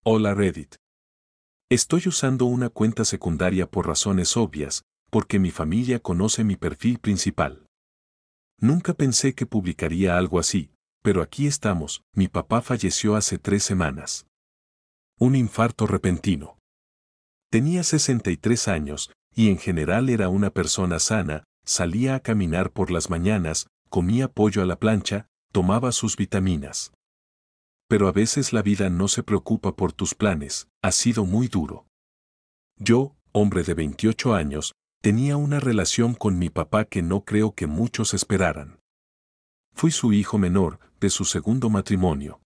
Hola Reddit. Estoy usando una cuenta secundaria por razones obvias, porque mi familia conoce mi perfil principal. Nunca pensé que publicaría algo así, pero aquí estamos. Mi papá falleció hace 3 semanas. Un infarto repentino. Tenía 63 años, y en general era una persona sana, salía a caminar por las mañanas, comía pollo a la plancha, tomaba sus vitaminas. Pero a veces la vida no se preocupa por tus planes, ha sido muy duro. Yo, hombre de 28 años, tenía una relación con mi papá que no creo que muchos esperaran. Fui su hijo menor, de su segundo matrimonio.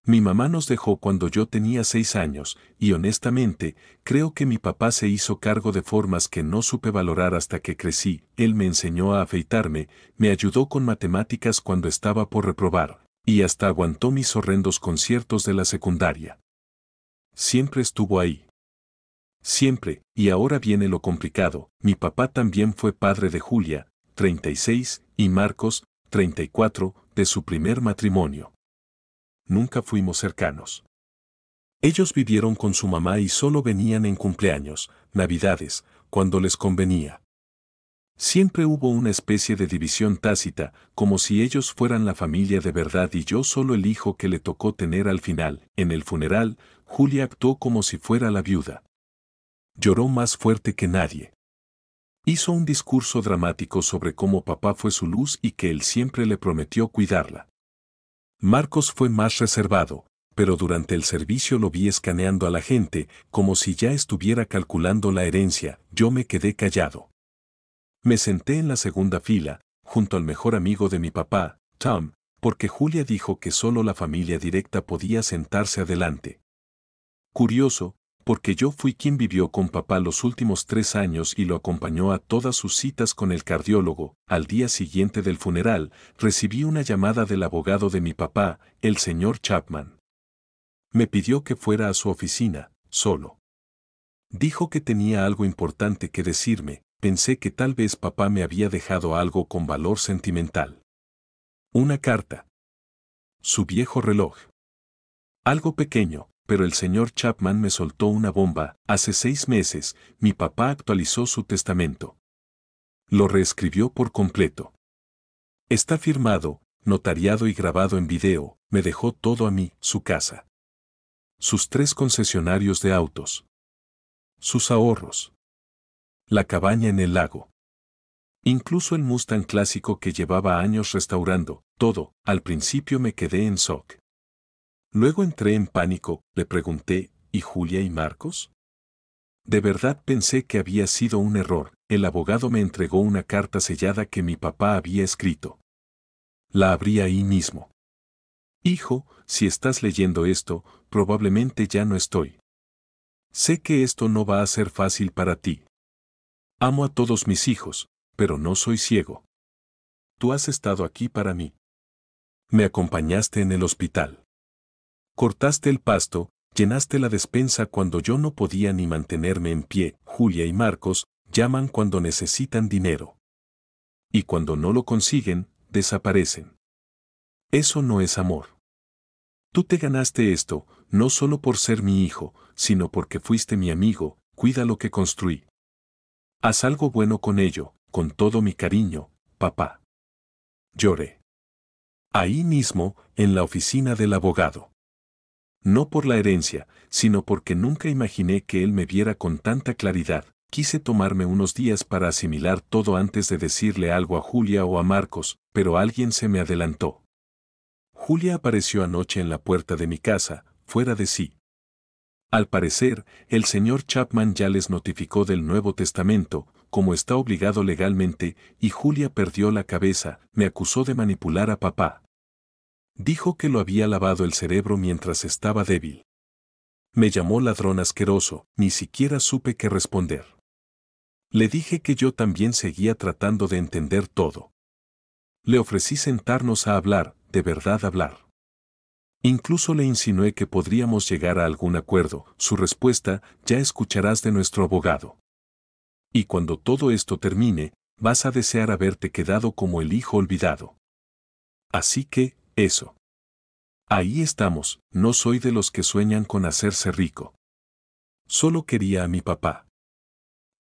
Mi mamá nos dejó cuando yo tenía 6 años, y honestamente, creo que mi papá se hizo cargo de formas que no supe valorar hasta que crecí. Él me enseñó a afeitarme, me ayudó con matemáticas cuando estaba por reprobar, y hasta aguantó mis horrendos conciertos de la secundaria. Siempre estuvo ahí. Siempre, y ahora viene lo complicado, mi papá también fue padre de Julia, 36, y Marcos, 34, de su primer matrimonio. Nunca fuimos cercanos. Ellos vivieron con su mamá y solo venían en cumpleaños, navidades, cuando les convenía. Siempre hubo una especie de división tácita, como si ellos fueran la familia de verdad y yo solo el hijo que le tocó tener al final. En el funeral, Julia actuó como si fuera la viuda. Lloró más fuerte que nadie. Hizo un discurso dramático sobre cómo papá fue su luz y que él siempre le prometió cuidarla. Marcos fue más reservado, pero durante el servicio lo vi escaneando a la gente, como si ya estuviera calculando la herencia. Yo me quedé callado. Me senté en la segunda fila, junto al mejor amigo de mi papá, Tom, porque Julia dijo que solo la familia directa podía sentarse adelante. Curioso, porque yo fui quien vivió con papá los últimos 3 años y lo acompañó a todas sus citas con el cardiólogo. Al día siguiente del funeral, recibí una llamada del abogado de mi papá, el señor Chapman. Me pidió que fuera a su oficina, solo. Dijo que tenía algo importante que decirme. Pensé que tal vez papá me había dejado algo con valor sentimental. Una carta. Su viejo reloj. Algo pequeño, pero el señor Chapman me soltó una bomba. Hace 6 meses, mi papá actualizó su testamento. Lo reescribió por completo. Está firmado, notariado y grabado en video. Me dejó todo a mí, su casa. Sus 3 concesionarios de autos. Sus ahorros. La cabaña en el lago. Incluso el Mustang clásico que llevaba años restaurando. Todo. Al principio me quedé en shock. Luego entré en pánico, le pregunté, ¿y Julia y Marcos? De verdad pensé que había sido un error. El abogado me entregó una carta sellada que mi papá había escrito. La abrí ahí mismo. Hijo, si estás leyendo esto, probablemente ya no estoy. Sé que esto no va a ser fácil para ti. Amo a todos mis hijos, pero no soy ciego. Tú has estado aquí para mí. Me acompañaste en el hospital. Cortaste el pasto, llenaste la despensa cuando yo no podía ni mantenerme en pie. Julia y Marcos llaman cuando necesitan dinero. Y cuando no lo consiguen, desaparecen. Eso no es amor. Tú te ganaste esto, no solo por ser mi hijo, sino porque fuiste mi amigo. Cuida lo que construí. Haz algo bueno con ello, con todo mi cariño, papá. Lloré. Ahí mismo, en la oficina del abogado. No por la herencia, sino porque nunca imaginé que él me viera con tanta claridad. Quise tomarme unos días para asimilar todo antes de decirle algo a Julia o a Marcos, pero alguien se me adelantó. Julia apareció anoche en la puerta de mi casa, fuera de sí. Al parecer, el señor Chapman ya les notificó del Nuevo Testamento, como está obligado legalmente, y Julia perdió la cabeza. Me acusó de manipular a papá. Dijo que lo había lavado el cerebro mientras estaba débil. Me llamó ladrón asqueroso, ni siquiera supe qué responder. Le dije que yo también seguía tratando de entender todo. Le ofrecí sentarnos a hablar, de verdad hablar. Incluso le insinué que podríamos llegar a algún acuerdo. Su respuesta, ya escucharás de nuestro abogado. Y cuando todo esto termine, vas a desear haberte quedado como el hijo olvidado. Así que, eso. Ahí estamos, no soy de los que sueñan con hacerse rico. Solo quería a mi papá.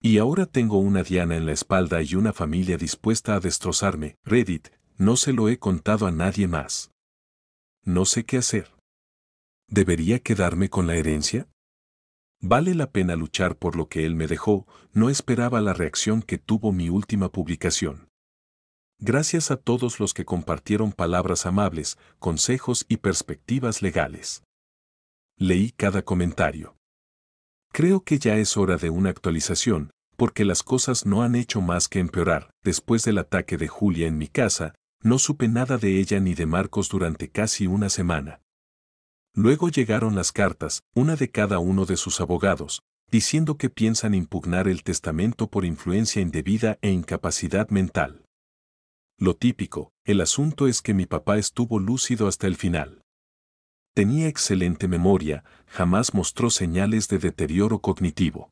Y ahora tengo una diana en la espalda y una familia dispuesta a destrozarme. Reddit, no se lo he contado a nadie más. No sé qué hacer. ¿Debería quedarme con la herencia? Vale la pena luchar por lo que él me dejó. No esperaba la reacción que tuvo mi última publicación. Gracias a todos los que compartieron palabras amables, consejos y perspectivas legales. Leí cada comentario. Creo que ya es hora de una actualización, porque las cosas no han hecho más que empeorar. Después del ataque de Julia en mi casa, no supe nada de ella ni de Marcos durante casi una semana. Luego llegaron las cartas, una de cada uno de sus abogados, diciendo que piensan impugnar el testamento por influencia indebida e incapacidad mental. Lo típico, el asunto es que mi papá estuvo lúcido hasta el final. Tenía excelente memoria, jamás mostró señales de deterioro cognitivo.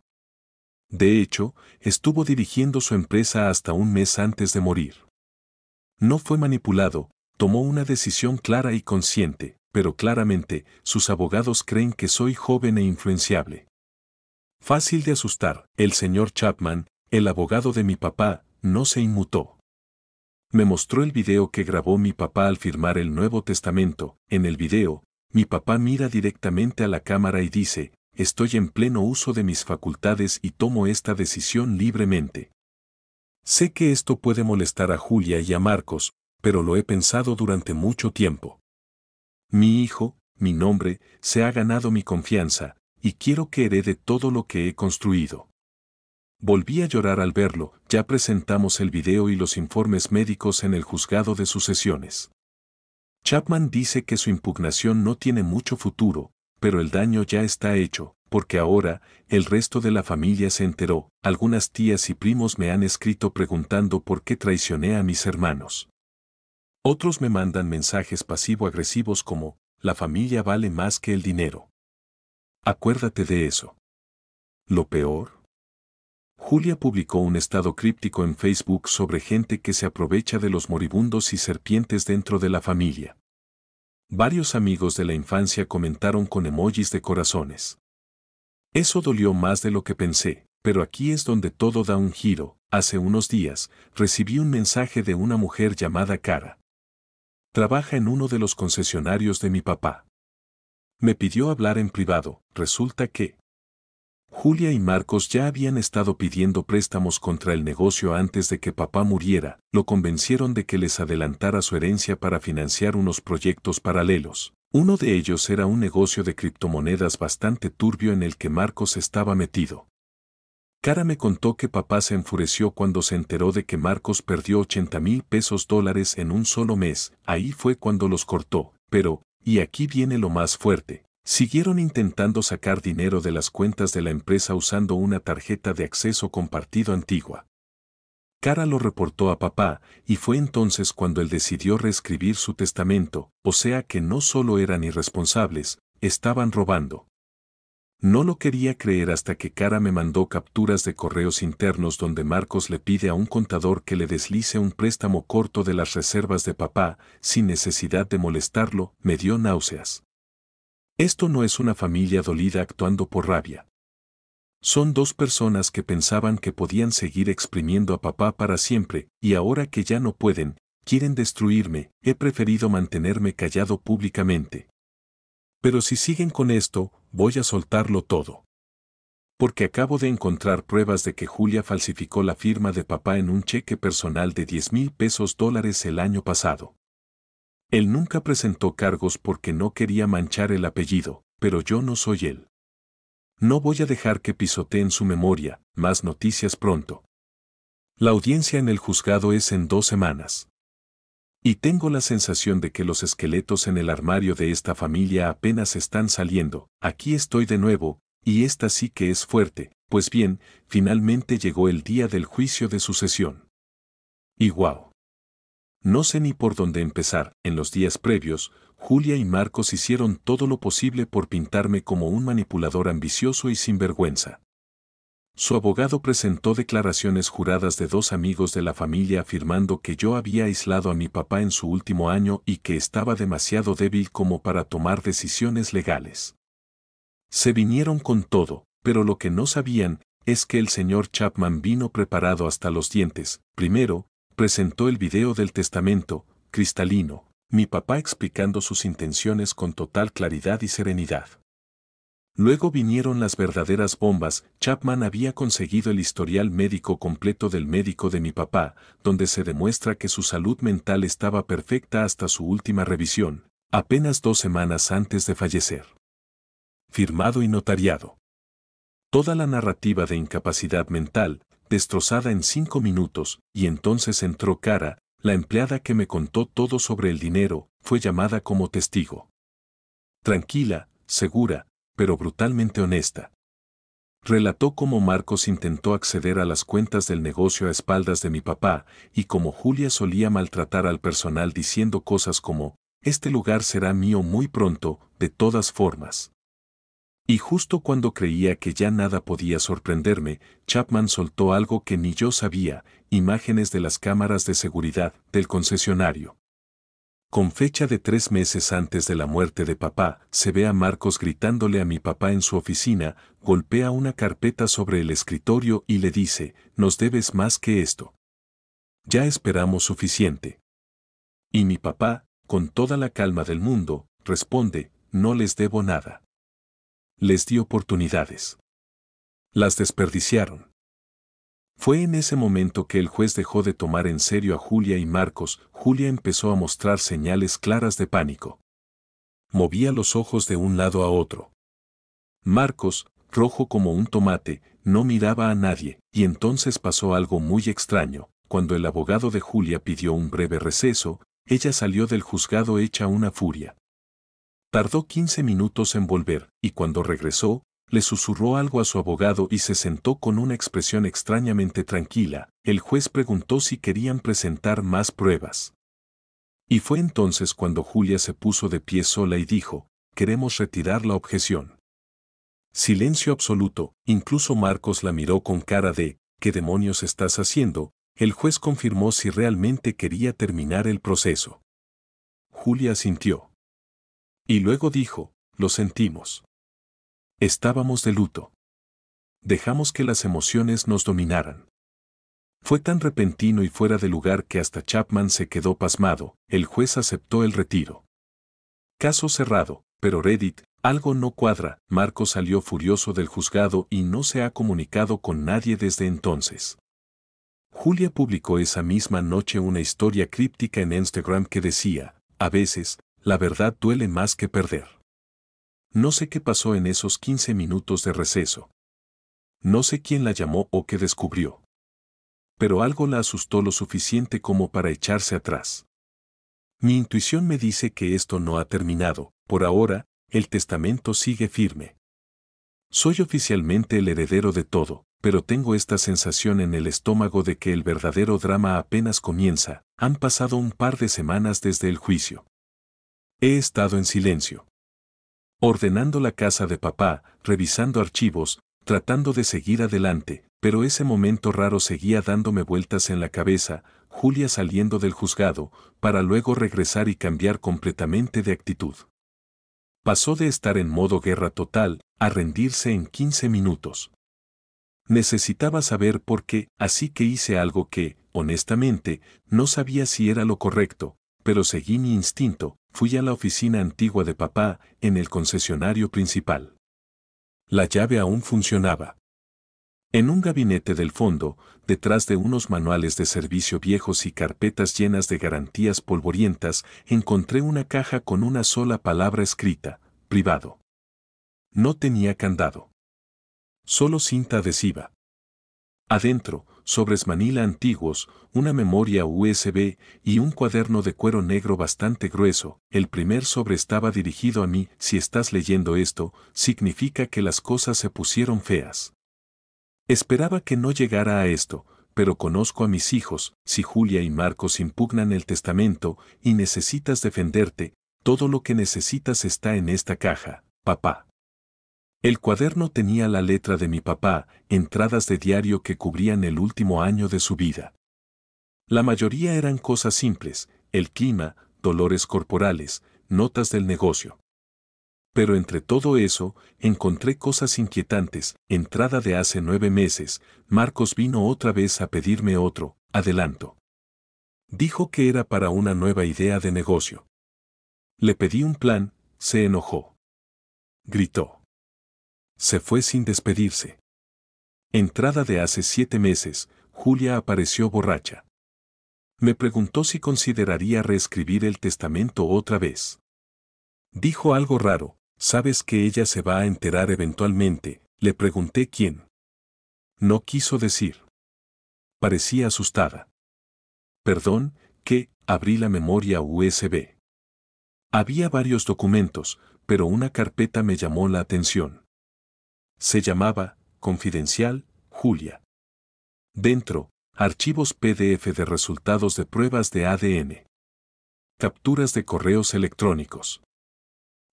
De hecho, estuvo dirigiendo su empresa hasta un mes antes de morir. No fue manipulado, tomó una decisión clara y consciente, pero claramente, sus abogados creen que soy joven e influenciable. Fácil de asustar, el señor Chapman, el abogado de mi papá, no se inmutó. Me mostró el video que grabó mi papá al firmar el Nuevo Testamento. En el video, mi papá mira directamente a la cámara y dice, estoy en pleno uso de mis facultades y tomo esta decisión libremente. Sé que esto puede molestar a Julia y a Marcos, pero lo he pensado durante mucho tiempo. Mi hijo, mi nombre, se ha ganado mi confianza, y quiero que herede todo lo que he construido. Volví a llorar al verlo. Ya presentamos el video y los informes médicos en el juzgado de sucesiones. Chapman dice que su impugnación no tiene mucho futuro, pero el daño ya está hecho, porque ahora, el resto de la familia se enteró. Algunas tías y primos me han escrito preguntando por qué traicioné a mis hermanos. Otros me mandan mensajes pasivo-agresivos como, la familia vale más que el dinero. Acuérdate de eso. Lo peor. Julia publicó un estado críptico en Facebook sobre gente que se aprovecha de los moribundos y serpientes dentro de la familia. Varios amigos de la infancia comentaron con emojis de corazones. Eso dolió más de lo que pensé, pero aquí es donde todo da un giro. Hace unos días, recibí un mensaje de una mujer llamada Cara. Trabaja en uno de los concesionarios de mi papá. Me pidió hablar en privado. Resulta que Julia y Marcos ya habían estado pidiendo préstamos contra el negocio antes de que papá muriera. Lo convencieron de que les adelantara su herencia para financiar unos proyectos paralelos. Uno de ellos era un negocio de criptomonedas bastante turbio en el que Marcos estaba metido. Cara me contó que papá se enfureció cuando se enteró de que Marcos perdió $80,000 en un solo mes. Ahí fue cuando los cortó. Pero, y aquí viene lo más fuerte. Siguieron intentando sacar dinero de las cuentas de la empresa usando una tarjeta de acceso compartido antigua. Cara lo reportó a papá, y fue entonces cuando él decidió reescribir su testamento, o sea que no solo eran irresponsables, estaban robando. No lo quería creer hasta que Cara me mandó capturas de correos internos donde Marcos le pide a un contador que le deslice un préstamo corto de las reservas de papá, sin necesidad de molestarlo. Me dio náuseas. Esto no es una familia dolida actuando por rabia. Son dos personas que pensaban que podían seguir exprimiendo a papá para siempre, y ahora que ya no pueden, quieren destruirme. He preferido mantenerme callado públicamente. Pero si siguen con esto, voy a soltarlo todo. Porque acabo de encontrar pruebas de que Julia falsificó la firma de papá en un cheque personal de $10,000 el año pasado. Él nunca presentó cargos porque no quería manchar el apellido, pero yo no soy él. No voy a dejar que pisoteen su memoria. Más noticias pronto. La audiencia en el juzgado es en 2 semanas. Y tengo la sensación de que los esqueletos en el armario de esta familia apenas están saliendo. Aquí estoy de nuevo, y esta sí que es fuerte. Pues bien, finalmente llegó el día del juicio de sucesión. Y guau. No sé ni por dónde empezar. En los días previos, Julia y Marcos hicieron todo lo posible por pintarme como un manipulador ambicioso y sinvergüenza. Su abogado presentó declaraciones juradas de dos amigos de la familia afirmando que yo había aislado a mi papá en su último año y que estaba demasiado débil como para tomar decisiones legales. Se vinieron con todo, pero lo que no sabían es que el señor Chapman vino preparado hasta los dientes. Primero, presentó el video del testamento, cristalino, mi papá explicando sus intenciones con total claridad y serenidad. Luego vinieron las verdaderas bombas. Chapman había conseguido el historial médico completo del médico de mi papá, donde se demuestra que su salud mental estaba perfecta hasta su última revisión, apenas 2 semanas antes de fallecer. Firmado y notariado. Toda la narrativa de incapacidad mental, destrozada en 5 minutos, y entonces entró Cara, la empleada que me contó todo sobre el dinero, fue llamada como testigo. Tranquila, segura, pero brutalmente honesta. Relató cómo Marcos intentó acceder a las cuentas del negocio a espaldas de mi papá, y cómo Julia solía maltratar al personal diciendo cosas como, este lugar será mío muy pronto, de todas formas. Y justo cuando creía que ya nada podía sorprenderme, Chapman soltó algo que ni yo sabía, imágenes de las cámaras de seguridad del concesionario. Con fecha de 3 meses antes de la muerte de papá, se ve a Marcos gritándole a mi papá en su oficina, golpea una carpeta sobre el escritorio y le dice, nos debes más que esto. Ya esperamos suficiente. Y mi papá, con toda la calma del mundo, responde, no les debo nada. Les di oportunidades. Las desperdiciaron. Fue en ese momento que el juez dejó de tomar en serio a Julia y Marcos. Julia empezó a mostrar señales claras de pánico. Movía los ojos de un lado a otro. Marcos, rojo como un tomate, no miraba a nadie, y entonces pasó algo muy extraño. Cuando el abogado de Julia pidió un breve receso, ella salió del juzgado hecha una furia. Tardó 15 minutos en volver, y cuando regresó, le susurró algo a su abogado y se sentó con una expresión extrañamente tranquila. El juez preguntó si querían presentar más pruebas. Y fue entonces cuando Julia se puso de pie sola y dijo, queremos retirar la objeción. Silencio absoluto, incluso Marcos la miró con cara de, ¿qué demonios estás haciendo? El juez confirmó si realmente quería terminar el proceso. Julia asintió. Y luego dijo, lo sentimos. Estábamos de luto. Dejamos que las emociones nos dominaran. Fue tan repentino y fuera de lugar que hasta Chapman se quedó pasmado. El juez aceptó el retiro. Caso cerrado, pero Reddit, algo no cuadra. Marcos salió furioso del juzgado y no se ha comunicado con nadie desde entonces. Julia publicó esa misma noche una historia críptica en Instagram que decía, a veces, la verdad duele más que perder. No sé qué pasó en esos 15 minutos de receso. No sé quién la llamó o qué descubrió. Pero algo la asustó lo suficiente como para echarse atrás. Mi intuición me dice que esto no ha terminado. Por ahora, el testamento sigue firme. Soy oficialmente el heredero de todo, pero tengo esta sensación en el estómago de que el verdadero drama apenas comienza. Han pasado un par de semanas desde el juicio. He estado en silencio. Ordenando la casa de papá, revisando archivos, tratando de seguir adelante, pero ese momento raro seguía dándome vueltas en la cabeza, Julia saliendo del juzgado, para luego regresar y cambiar completamente de actitud. Pasó de estar en modo guerra total, a rendirse en 15 minutos. Necesitaba saber por qué, así que hice algo que, honestamente, no sabía si era lo correcto, pero seguí mi instinto. Fui a la oficina antigua de papá, en el concesionario principal. La llave aún funcionaba. En un gabinete del fondo, detrás de unos manuales de servicio viejos y carpetas llenas de garantías polvorientas, encontré una caja con una sola palabra escrita, privado. No tenía candado. Solo cinta adhesiva. Adentro, sobres manila antiguos, una memoria USB y un cuaderno de cuero negro bastante grueso. El primer sobre estaba dirigido a mí. Si estás leyendo esto, significa que las cosas se pusieron feas. Esperaba que no llegara a esto, pero conozco a mis hijos. Si Julia y Marcos impugnan el testamento y necesitas defenderte, todo lo que necesitas está en esta caja, papá. El cuaderno tenía la letra de mi papá, entradas de diario que cubrían el último año de su vida. La mayoría eran cosas simples, el clima, dolores corporales, notas del negocio. Pero entre todo eso, encontré cosas inquietantes. Entrada de hace 9 meses, Marcos vino otra vez a pedirme otro adelanto. Dijo que era para una nueva idea de negocio. Le pedí un plan, se enojó. Gritó. Se fue sin despedirse. Entrada de hace 7 meses, Julia apareció borracha. Me preguntó si consideraría reescribir el testamento otra vez. Dijo algo raro, sabes que ella se va a enterar eventualmente, le pregunté quién. No quiso decir. Parecía asustada. Perdón, que, abrí la memoria USB. Había varios documentos, pero una carpeta me llamó la atención. Se llamaba, Confidencial, Julia. Dentro, archivos PDF de resultados de pruebas de ADN. Capturas de correos electrónicos.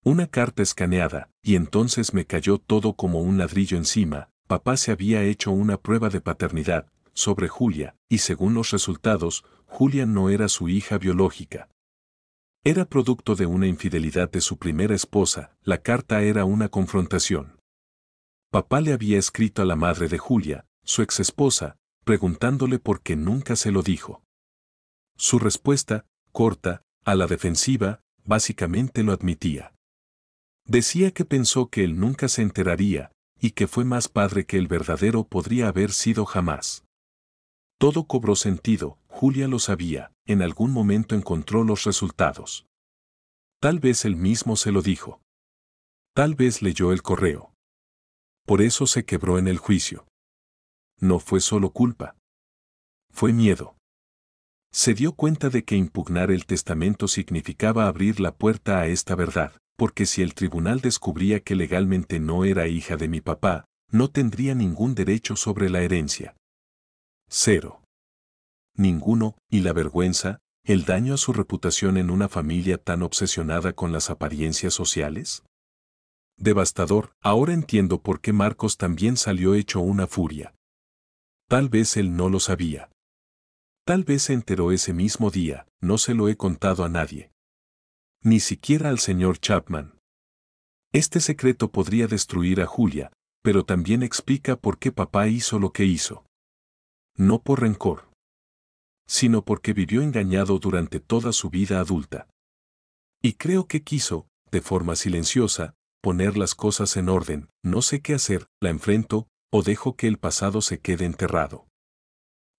Una carta escaneada, y entonces me cayó todo como un ladrillo encima. Papá se había hecho una prueba de paternidad sobre Julia, y según los resultados, Julia no era su hija biológica. Era producto de una infidelidad de su primera esposa. La carta era una confrontación. Papá le había escrito a la madre de Julia, su exesposa, preguntándole por qué nunca se lo dijo. Su respuesta, corta, a la defensiva, básicamente lo admitía. Decía que pensó que él nunca se enteraría, y que fue más padre que el verdadero podría haber sido jamás. Todo cobró sentido, Julia lo sabía, en algún momento encontró los resultados. Tal vez él mismo se lo dijo. Tal vez leyó el correo. Por eso se quebró en el juicio. No fue solo culpa. Fue miedo. Se dio cuenta de que impugnar el testamento significaba abrir la puerta a esta verdad, porque si el tribunal descubría que legalmente no era hija de mi papá, no tendría ningún derecho sobre la herencia. 0. Ninguno, y la vergüenza, el daño a su reputación en una familia tan obsesionada con las apariencias sociales. Devastador, ahora entiendo por qué Marcos también salió hecho una furia. Tal vez él no lo sabía. Tal vez se enteró ese mismo día, no se lo he contado a nadie. Ni siquiera al señor Chapman. Este secreto podría destruir a Julia, pero también explica por qué papá hizo lo que hizo. No por rencor, sino porque vivió engañado durante toda su vida adulta. Y creo que quiso, de forma silenciosa, poner las cosas en orden. No sé qué hacer, la enfrento, o dejo que el pasado se quede enterrado.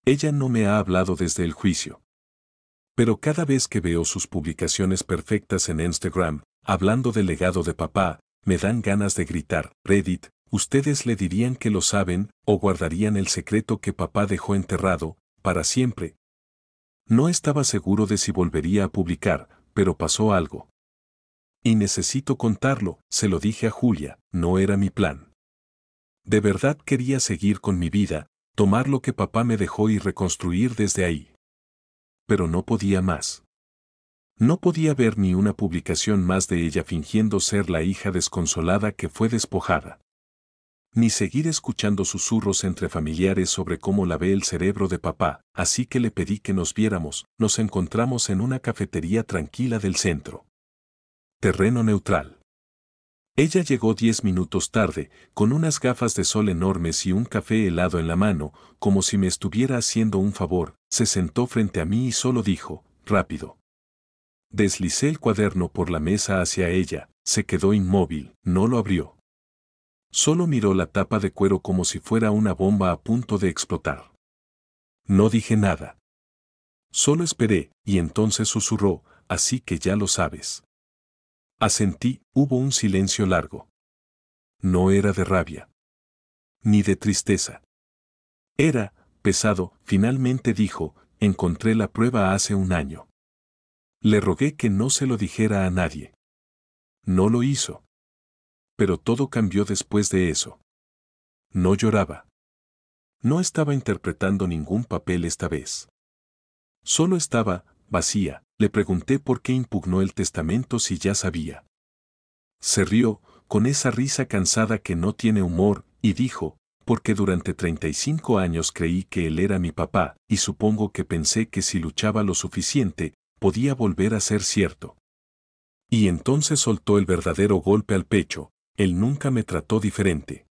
Ella no me ha hablado desde el juicio. Pero cada vez que veo sus publicaciones perfectas en Instagram, hablando del legado de papá, me dan ganas de gritar, Reddit, ustedes le dirían que lo saben, o guardarían el secreto que papá dejó enterrado, para siempre. No estaba seguro de si volvería a publicar, pero pasó algo. Y necesito contarlo, se lo dije a Julia, no era mi plan. De verdad quería seguir con mi vida, tomar lo que papá me dejó y reconstruir desde ahí. Pero no podía más. No podía ver ni una publicación más de ella fingiendo ser la hija desconsolada que fue despojada. Ni seguir escuchando susurros entre familiares sobre cómo lavé el cerebro de papá, así que le pedí que nos viéramos. Nos encontramos en una cafetería tranquila del centro. Terreno neutral. Ella llegó 10 minutos tarde, con unas gafas de sol enormes y un café helado en la mano, como si me estuviera haciendo un favor. Se sentó frente a mí y solo dijo, rápido. Deslicé el cuaderno por la mesa hacia ella, se quedó inmóvil, no lo abrió. Solo miró la tapa de cuero como si fuera una bomba a punto de explotar. No dije nada. Solo esperé, y entonces susurró, así que ya lo sabes. Asentí, hubo un silencio largo. No era de rabia. Ni de tristeza. Era, pesado, finalmente dijo, encontré la prueba hace un año. Le rogué que no se lo dijera a nadie. No lo hizo. Pero todo cambió después de eso. No lloraba. No estaba interpretando ningún papel esta vez. Solo estaba, vacía. Le pregunté por qué impugnó el testamento si ya sabía. Se rió, con esa risa cansada que no tiene humor, y dijo, porque durante 35 años creí que él era mi papá, y supongo que pensé que si luchaba lo suficiente, podía volver a ser cierto. Y entonces soltó el verdadero golpe al pecho, él nunca me trató diferente.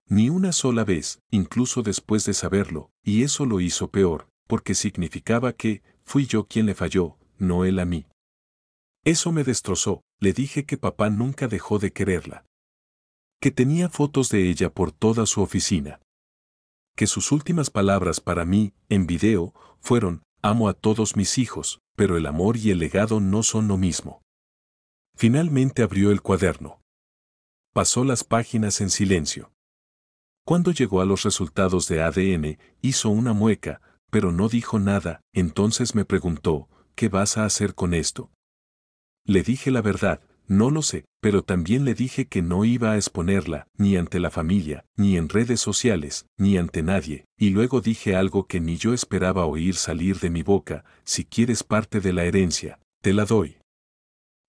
Ni una sola vez, incluso después de saberlo, y eso lo hizo peor, porque significaba que fui yo quien le falló, no él a mí. Eso me destrozó, le dije que papá nunca dejó de quererla. Que tenía fotos de ella por toda su oficina. Que sus últimas palabras para mí, en video, fueron, amo a todos mis hijos, pero el amor y el legado no son lo mismo. Finalmente abrió el cuaderno. Pasó las páginas en silencio. Cuando llegó a los resultados de ADN, hizo una mueca, pero no dijo nada, entonces me preguntó, ¿qué vas a hacer con esto? Le dije la verdad, no lo sé, pero también le dije que no iba a exponerla, ni ante la familia, ni en redes sociales, ni ante nadie, y luego dije algo que ni yo esperaba oír salir de mi boca, si quieres parte de la herencia, te la doy.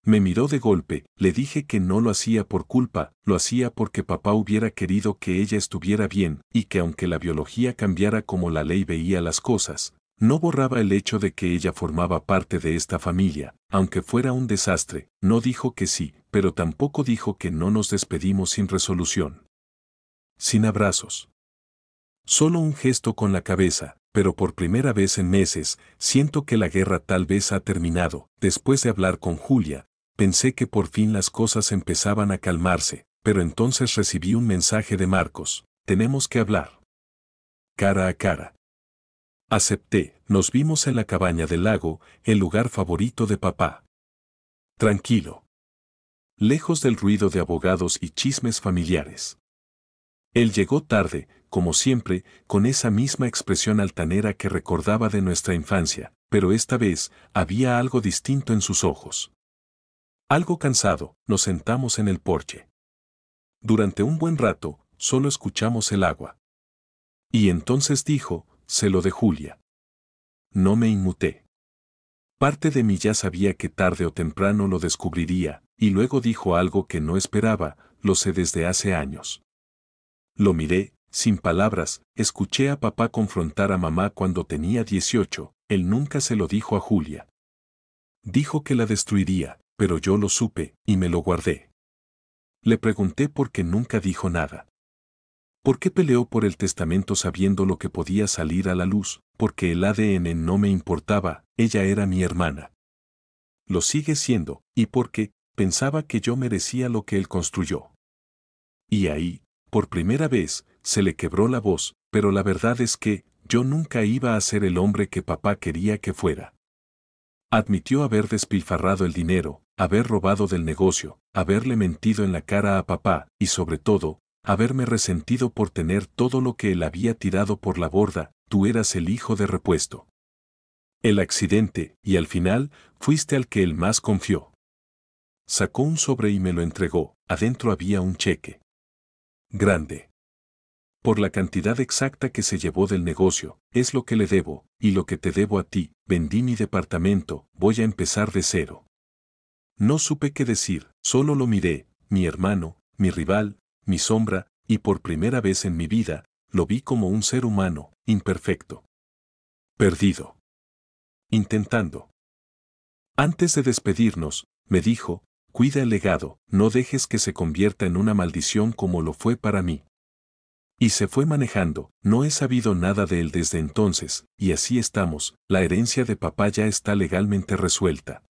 Me miró de golpe, le dije que no lo hacía por culpa, lo hacía porque papá hubiera querido que ella estuviera bien, y que aunque la biología cambiara como la ley veía las cosas, no borraba el hecho de que ella formaba parte de esta familia, aunque fuera un desastre. No dijo que sí, pero tampoco dijo que no. Nos despedimos sin resolución. Sin abrazos. Solo un gesto con la cabeza, pero por primera vez en meses, siento que la guerra tal vez ha terminado. Después de hablar con Julia, pensé que por fin las cosas empezaban a calmarse, pero entonces recibí un mensaje de Marcos, tenemos que hablar. Cara a cara. Acepté, nos vimos en la cabaña del lago, el lugar favorito de papá. Tranquilo. Lejos del ruido de abogados y chismes familiares. Él llegó tarde, como siempre, con esa misma expresión altanera que recordaba de nuestra infancia, pero esta vez había algo distinto en sus ojos. Algo cansado, nos sentamos en el porche. Durante un buen rato, solo escuchamos el agua. Y entonces dijo, sé lo de Julia. No me inmuté. Parte de mí ya sabía que tarde o temprano lo descubriría, y luego dijo algo que no esperaba, lo sé desde hace años. Lo miré, sin palabras, escuché a papá confrontar a mamá cuando tenía 18, él nunca se lo dijo a Julia. Dijo que la destruiría, pero yo lo supe, y me lo guardé. Le pregunté por qué nunca dijo nada. ¿Por qué peleó por el testamento sabiendo lo que podía salir a la luz? Porque el ADN no me importaba, ella era mi hermana. Lo sigue siendo, y porque pensaba que yo merecía lo que él construyó. Y ahí, por primera vez, se le quebró la voz, pero la verdad es que yo nunca iba a ser el hombre que papá quería que fuera. Admitió haber despilfarrado el dinero, haber robado del negocio, haberle mentido en la cara a papá, y sobre todo, haberme resentido por tener todo lo que él había tirado por la borda. Tú eras el hijo de repuesto. El accidente, y al final, fuiste al que él más confió. Sacó un sobre y me lo entregó, adentro había un cheque. Grande. Por la cantidad exacta que se llevó del negocio, es lo que le debo, y lo que te debo a ti. Vendí mi departamento, voy a empezar de cero. No supe qué decir, solo lo miré, mi hermano, mi rival, mi sombra, y por primera vez en mi vida, lo vi como un ser humano, imperfecto. Perdido. Intentando. Antes de despedirnos, me dijo, cuida el legado, no dejes que se convierta en una maldición como lo fue para mí. Y se fue manejando, no he sabido nada de él desde entonces, y así estamos, la herencia de papá ya está legalmente resuelta.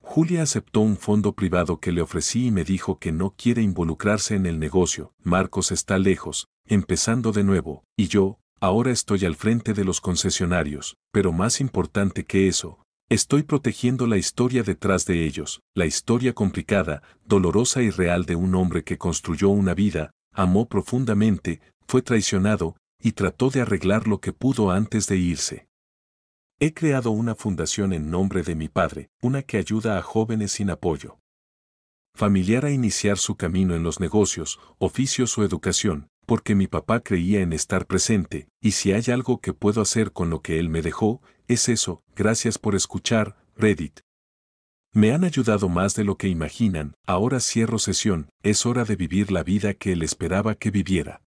Julia aceptó un fondo privado que le ofrecí y me dijo que no quiere involucrarse en el negocio. Marcos está lejos, empezando de nuevo, y yo, ahora estoy al frente de los concesionarios, pero más importante que eso, estoy protegiendo la historia detrás de ellos, la historia complicada, dolorosa y real de un hombre que construyó una vida, amó profundamente, fue traicionado, y trató de arreglar lo que pudo antes de irse. He creado una fundación en nombre de mi padre, una que ayuda a jóvenes sin apoyo familiar a iniciar su camino en los negocios, oficios o educación, porque mi papá creía en estar presente, y si hay algo que puedo hacer con lo que él me dejó, es eso. Gracias por escuchar, Reddit. Me han ayudado más de lo que imaginan, ahora cierro sesión, es hora de vivir la vida que él esperaba que viviera.